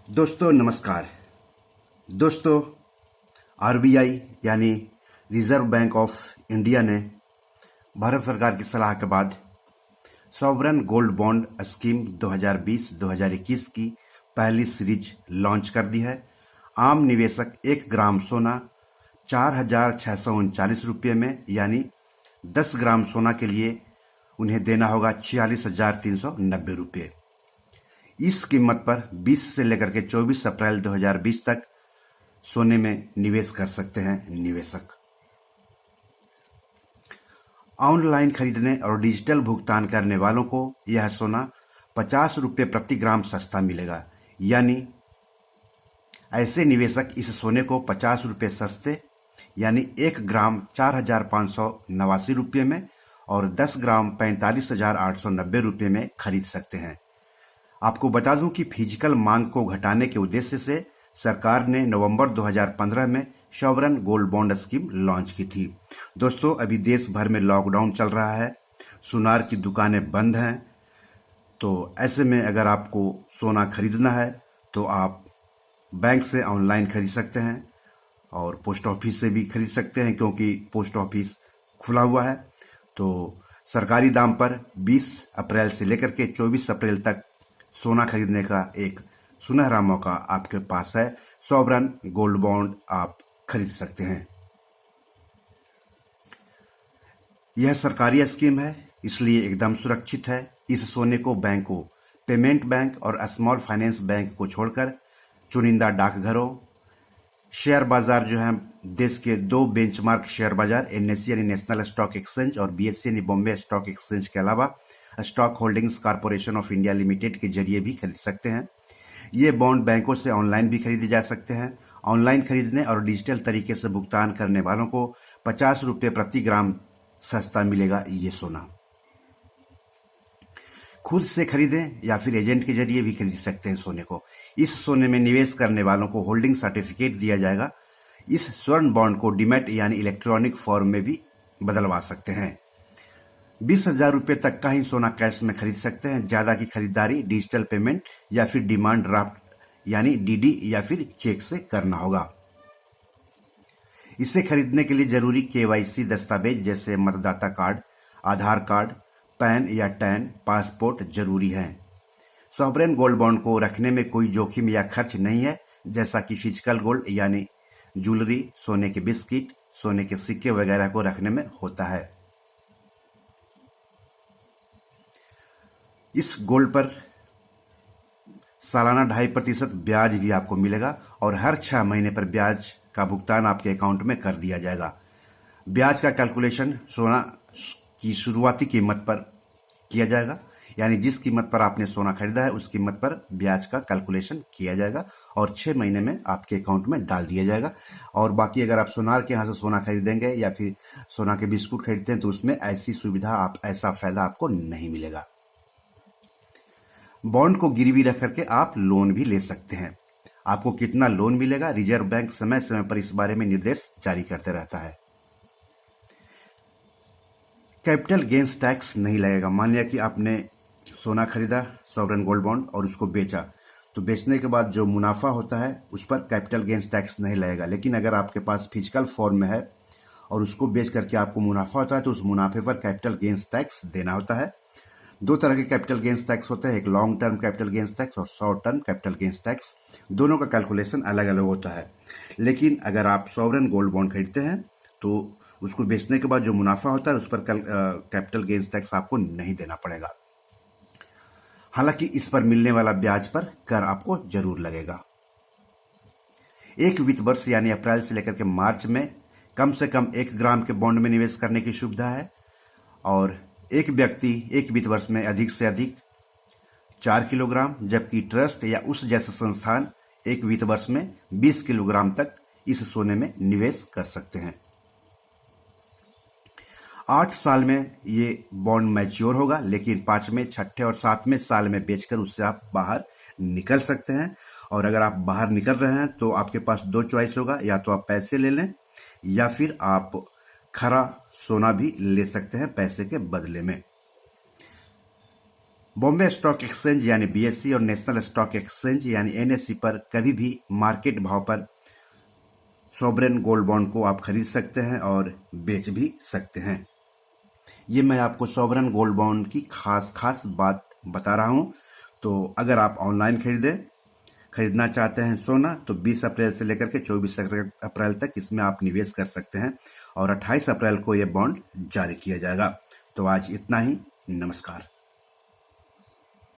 दोस्तों नमस्कार। दोस्तों, आरबीआई यानी रिजर्व बैंक ऑफ इंडिया ने भारत सरकार की सलाह के बाद सॉवरेन गोल्ड बॉन्ड स्कीम 2020-2021 की पहली सीरीज लॉन्च कर दी है। आम निवेशक 1 ग्राम सोना 4,639 रुपये में यानी 10 ग्राम सोना के लिए उन्हें देना होगा 46,390 रुपये। इस कीमत पर 20 से लेकर के 24 अप्रैल 2020 तक सोने में निवेश कर सकते हैं निवेशक। ऑनलाइन खरीदने और डिजिटल भुगतान करने वालों को यह सोना 50 रुपये प्रति ग्राम सस्ता मिलेगा, यानी ऐसे निवेशक इस सोने को 50 रुपये सस्ते यानी 1 ग्राम 4,589 रुपये में और 10 ग्राम 45,890 रुपये में खरीद सकते हैं। आपको बता दूं कि फिजिकल मांग को घटाने के उद्देश्य से सरकार ने नवंबर 2015 में sovereign gold bond scheme launch की थी। दोस्तों, अभी देश भर में लॉकडाउन चल रहा है, सुनार की दुकानें बंद हैं, तो ऐसे में अगर आपको सोना खरीदना है तो आप बैंक से ऑनलाइन खरीद सकते हैं और पोस्ट ऑफिस से भी खरीद सकते हैं, क्योंकि पोस्ट ऑफिस खुला हुआ है। तो सरकारी दाम पर 20 अप्रैल से लेकर के 24 अप्रैल तक सोना खरीदने का एक सुनहरा मौका आपके पास है। सॉवरेन गोल्ड बॉन्ड आप खरीद सकते हैं। यह सरकारी स्कीम है, इसलिए एकदम सुरक्षित है। इस सोने को बैंकों, पेमेंट बैंक और स्मॉल फाइनेंस बैंक को छोड़कर चुनिंदा डाकघरों, शेयर बाजार जो है देश के 2 बेंचमार्क शेयर बाजार एनएससी यानी नेशनल स्टॉक एक्सचेंज और बीएससी यानी बॉम्बे स्टॉक एक्सचेंज के अलावा stock holdings corporation of India limited के जरिए भी खरीद सकते हैं। ये बॉन्ड बैंकों से ऑनलाइन भी खरीदे जा सकते हैं। ऑनलाइन खरीदने और डिजिटल तरीके से भुगतान करने वालों को 50 रुपये प्रति ग्राम सस्ता मिलेगा ये सोना। खुद से खरीदें या फिर एजेंट के जरिए भी खरीद सकते हैं सोने को। इस सोने में निवेश करने वालों को होल्डिंग सर्टिफिकेट दिया जाएगा। इस स्वर्ण बॉन्ड को डीमैट यानी इलेक्ट्रॉनिक फॉर्म में भी बदलवा सकते हैं। 20,000 रुपये तक का ही सोना कैश में खरीद सकते हैं। ज्यादा की खरीदारी डिजिटल पेमेंट या फिर डिमांड ड्राफ्ट यानी डीडी या फिर चेक से करना होगा। इसे खरीदने के लिए जरूरी केवाईसी दस्तावेज जैसे मतदाता कार्ड, आधार कार्ड, पैन या टैन, पासपोर्ट जरूरी है। सॉवरेन गोल्ड बॉन्ड को रखने में कोई जोखिम या खर्च नहीं है, जैसा कि फिजिकल गोल्ड यानी ज्वेलरी, सोने के बिस्किट, सोने के सिक्के वगैरह को रखने में होता है। इस गोल्ड पर सालाना 2.5% ब्याज भी आपको मिलेगा और हर 6 महीने पर ब्याज का भुगतान आपके अकाउंट में कर दिया जाएगा। ब्याज का कैलकुलेशन सोना की शुरुआती कीमत पर किया जाएगा, यानी जिस कीमत पर आपने सोना खरीदा है उस कीमत पर ब्याज का कैलकुलेशन किया जाएगा और 6 महीने में आपके अकाउंट में डाल दिया जाएगा। और बाकी अगर आप सोनार के यहाँ से सोना खरीदेंगे या फिर सोना के बिस्कुट खरीदते हैं तो उसमें ऐसी सुविधा ऐसा फायदा आपको नहीं मिलेगा। बॉन्ड को गिरवी रख करके आप लोन भी ले सकते हैं। आपको कितना लोन मिलेगा, रिजर्व बैंक समय समय पर इस बारे में निर्देश जारी करते रहता है। कैपिटल गेंस टैक्स नहीं लगेगा। मान लिया कि आपने सोना खरीदा सॉवरेन गोल्ड बॉन्ड और उसको बेचा, तो बेचने के बाद जो मुनाफा होता है उस पर कैपिटल गेंस टैक्स नहीं लगेगा। लेकिन अगर आपके पास फिजिकल फॉर्म में है और उसको बेच करके आपको मुनाफा होता है तो उस मुनाफे पर कैपिटल गेंस टैक्स देना होता है। 2 तरह के कैपिटल गेंस टैक्स होते हैं, एक long term capital gains tax और short term capital gains tax. दोनों का कैलकुलेशन अलग अलग होता है। लेकिन अगर आप सॉवरेन गोल्ड बॉन्ड खरीदते हैं तो उसको बेचने के बाद जो मुनाफा होता है उस पर कैपिटल गेंस टैक्स आपको नहीं देना पड़ेगा। हालांकि इस पर मिलने वाला ब्याज पर कर आपको जरूर लगेगा। एक वित्त वर्ष यानी अप्रैल से लेकर के मार्च में कम से कम 1 ग्राम के बॉन्ड में निवेश करने की सुविधा है और एक व्यक्ति एक वित्त वर्ष में अधिक से अधिक 4 किलोग्राम, जबकि ट्रस्ट या उस जैसे संस्थान एक वित्त वर्ष में 20 किलोग्राम तक इस सोने में निवेश कर सकते हैं। 8 साल में ये बॉन्ड मैच्योर होगा, लेकिन 5वें, 6ठे और 7वें साल में बेचकर उससे आप बाहर निकल सकते हैं। और अगर आप बाहर निकल रहे हैं तो आपके पास 2 चॉइस होगा, या तो आप पैसे ले लें या फिर आप खरा सोना भी ले सकते हैं पैसे के बदले में। बॉम्बे स्टॉक एक्सचेंज यानी बीएसई और नेशनल स्टॉक एक्सचेंज यानी एनएसई पर कभी भी मार्केट भाव पर सॉवरेन गोल्ड बॉन्ड को आप खरीद सकते हैं और बेच भी सकते हैं। ये मैं आपको सॉवरेन गोल्ड बॉन्ड की खास बात बता रहा हूं। तो अगर आप ऑनलाइन खरीदना चाहते हैं सोना, तो 20 अप्रैल से लेकर के 24 अप्रैल तक इसमें आप निवेश कर सकते हैं और 28 अप्रैल को ये बॉन्ड जारी किया जाएगा। तो आज इतना ही। नमस्कार।